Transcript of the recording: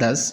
10